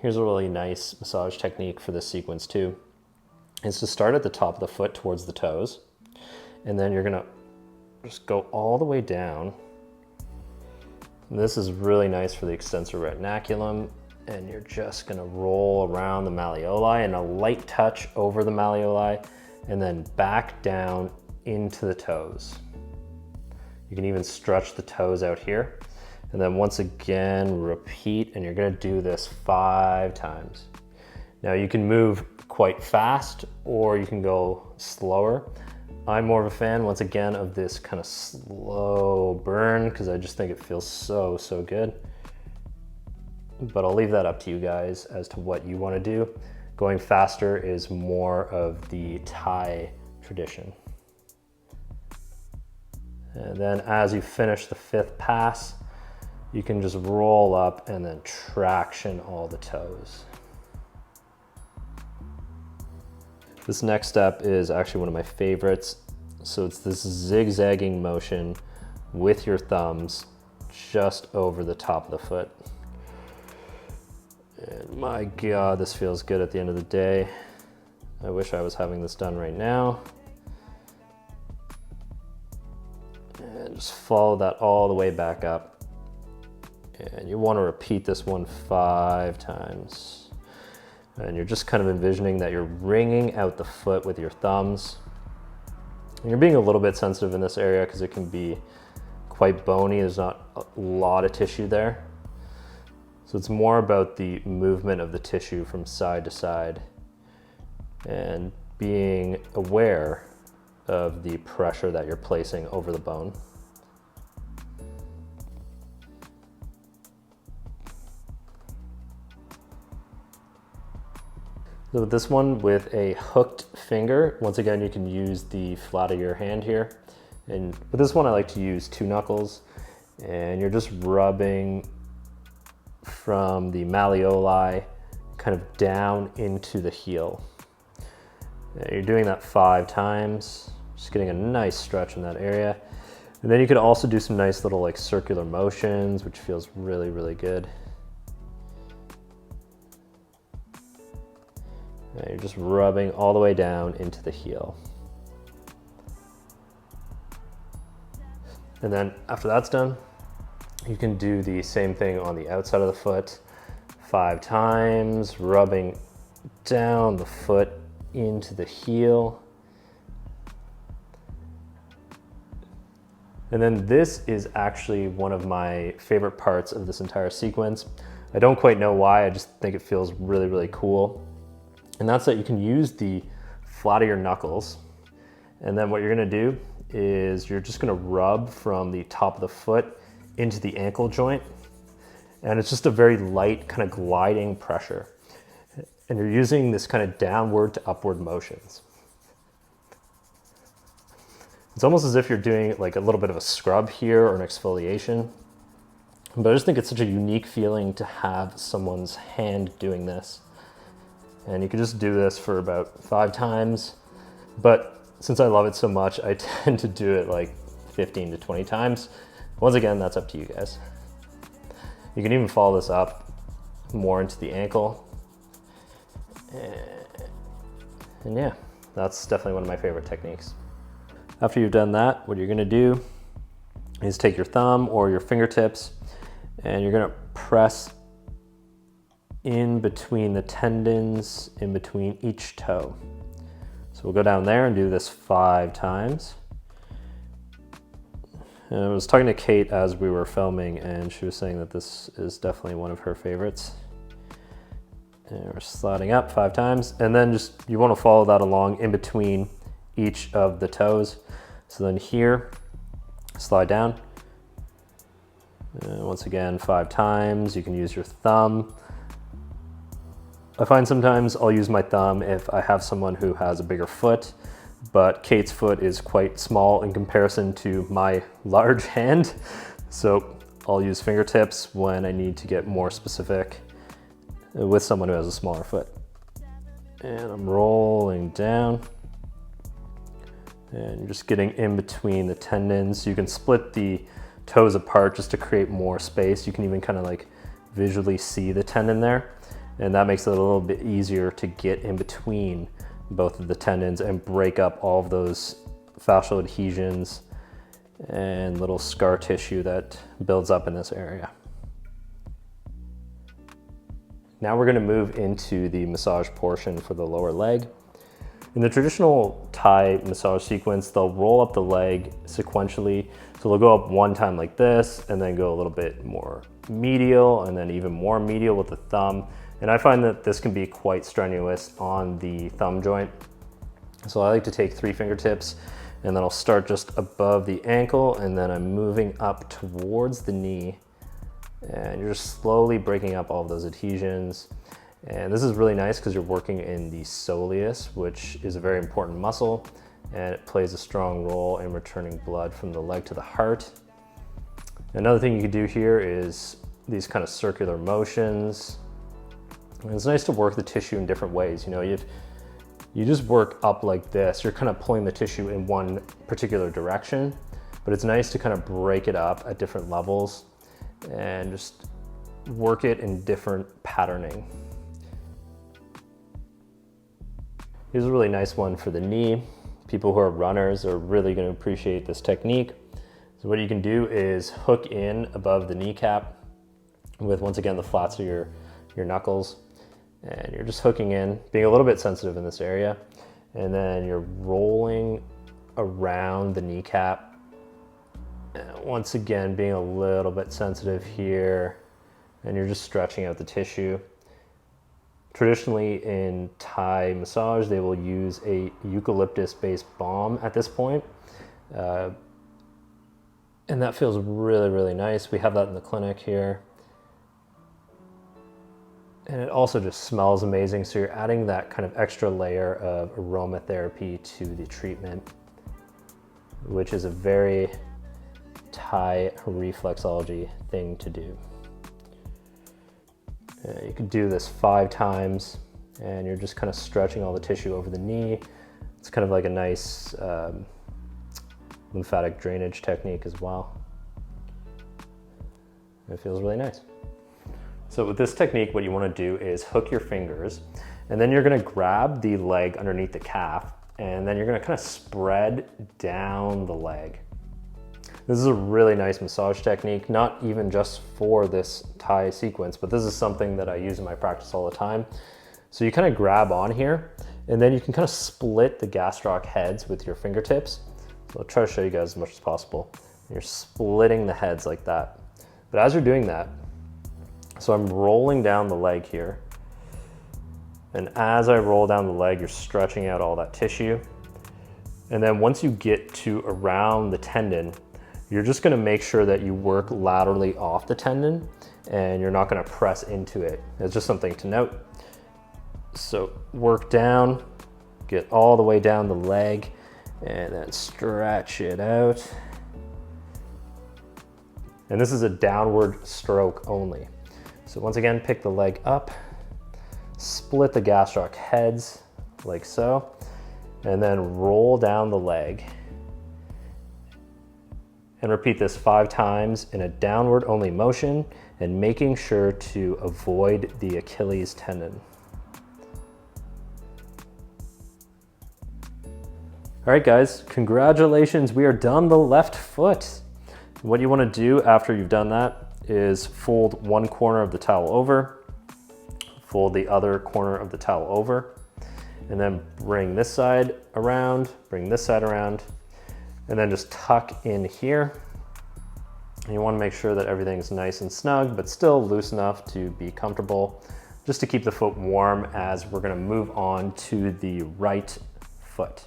here's a really nice massage technique for this sequence too. Is to start at the top of the foot towards the toes, and then you're gonna just go all the way down. And this is really nice for the extensor retinaculum, and you're just gonna roll around the malleoli and a light touch over the malleoli, and then back down into the toes. You can even stretch the toes out here. And then once again, repeat, and you're gonna do this 5 times. Now you can move quite fast or you can go slower. I'm more of a fan, once again, of this kind of slow burn because I just think it feels so, so good. But I'll leave that up to you guys as to what you wanna do. Going faster is more of the Thai tradition. And then as you finish the 5th pass, you can just roll up and then traction all the toes. This next step is actually one of my favorites. So it's this zigzagging motion with your thumbs just over the top of the foot. And my God, this feels good at the end of the day. I wish I was having this done right now. And just follow that all the way back up. And you want to repeat this one 5 times. And you're just kind of envisioning that you're wringing out the foot with your thumbs. And you're being a little bit sensitive in this area because it can be quite bony. There's not a lot of tissue there. So it's more about the movement of the tissue from side to side and being aware of the pressure that you're placing over the bone. So with this one, with a hooked finger, once again, you can use the flat of your hand here. And with this one, I like to use 2 knuckles, and you're just rubbing from the malleoli kind of down into the heel. You're doing that 5 times, just getting a nice stretch in that area. And then you could also do some nice little like circular motions, which feels really, really good. And you're just rubbing all the way down into the heel. And then after that's done, you can do the same thing on the outside of the foot 5 times, rubbing down the foot into the heel. And then this is actually one of my favorite parts of this entire sequence. I don't quite know why, I just think it feels really, really cool. And that's that you can use the flat of your knuckles. And then what you're gonna do is you're just gonna rub from the top of the foot into the ankle joint. And it's just a very light kind of gliding pressure. And you're using this kind of downward to upward motions. It's almost as if you're doing like a little bit of a scrub here or an exfoliation. But I just think it's such a unique feeling to have someone's hand doing this. And you can just do this for about 5 times. But since I love it so much, I tend to do it like 15 to 20 times. Once again, that's up to you guys. You can even follow this up more into the ankle. And yeah, that's definitely one of my favorite techniques. After you've done that, what you're gonna do is take your thumb or your fingertips and you're gonna press in between the tendons, in between each toe. So we'll go down there and do this 5 times. And I was talking to Kate as we were filming and she was saying that this is definitely one of her favorites. And we're sliding up 5 times. And then just, you want to follow that along in between each of the toes. So then here, slide down. And once again, 5 times. You can use your thumb. I find sometimes I'll use my thumb if I have someone who has a bigger foot, but Kate's foot is quite small in comparison to my large hand. So I'll use fingertips when I need to get more specific with someone who has a smaller foot. And I'm rolling down and you're just getting in between the tendons. You can split the toes apart just to create more space. You can even kind of like visually see the tendon there. And that makes it a little bit easier to get in between both of the tendons and break up all of those fascial adhesions and little scar tissue that builds up in this area. Now we're gonna move into the massage portion for the lower leg. In the traditional Thai massage sequence, they'll roll up the leg sequentially. So they'll go up one time like this, and then go a little bit more medial, and then even more medial with the thumb. And I find that this can be quite strenuous on the thumb joint. So I like to take 3 fingertips, and then I'll start just above the ankle, and then I'm moving up towards the knee. And you're just slowly breaking up all of those adhesions. And this is really nice because you're working in the soleus, which is a very important muscle, and it plays a strong role in returning blood from the leg to the heart. Another thing you can do here is these kind of circular motions. And it's nice to work the tissue in different ways. You know, you just work up like this, you're kind of pulling the tissue in one particular direction, but it's nice to kind of break it up at different levels and just work it in different patterning. Here's a really nice one for the knee. People who are runners are really going to appreciate this technique. So what you can do is hook in above the kneecap with, once again, the flats of your knuckles. And you're just hooking in, being a little bit sensitive in this area. And then you're rolling around the kneecap. And once again, being a little bit sensitive here. And you're just stretching out the tissue. Traditionally in Thai massage, they will use a eucalyptus-based balm at this point. And that feels really, really nice. We have that in the clinic here. And it also just smells amazing. So you're adding that kind of extra layer of aromatherapy to the treatment, which is a very Thai reflexology thing to do. You can do this 5 times, and you're just kind of stretching all the tissue over the knee. It's kind of like a nice lymphatic drainage technique as well. It feels really nice. So with this technique, what you want to do is hook your fingers, and then you're going to grab the leg underneath the calf, and then you're going to kind of spread down the leg. This is a really nice massage technique, not even just for this Thai sequence, but this is something that I use in my practice all the time. So you kind of grab on here, and then you can kind of split the gastroc heads with your fingertips. So I'll try to show you guys as much as possible. You're splitting the heads like that. But as you're doing that, so I'm rolling down the leg here. And as I roll down the leg, you're stretching out all that tissue. And then once you get to around the tendon, you're just gonna make sure that you work laterally off the tendon, and you're not gonna press into it. It's just something to note. So work down, get all the way down the leg, and then stretch it out. And this is a downward stroke only. So once again, pick the leg up, split the gastroc heads like so, and then roll down the leg. And repeat this 5 times in a downward only motion, and making sure to avoid the Achilles tendon. All right, guys, congratulations. We are done the left foot. What you want to do after you've done that is fold one corner of the towel over, fold the other corner of the towel over, and then bring this side around, bring this side around, and then just tuck in here. And you want to make sure that everything's nice and snug, but still loose enough to be comfortable, just to keep the foot warm as we're going to move on to the right foot.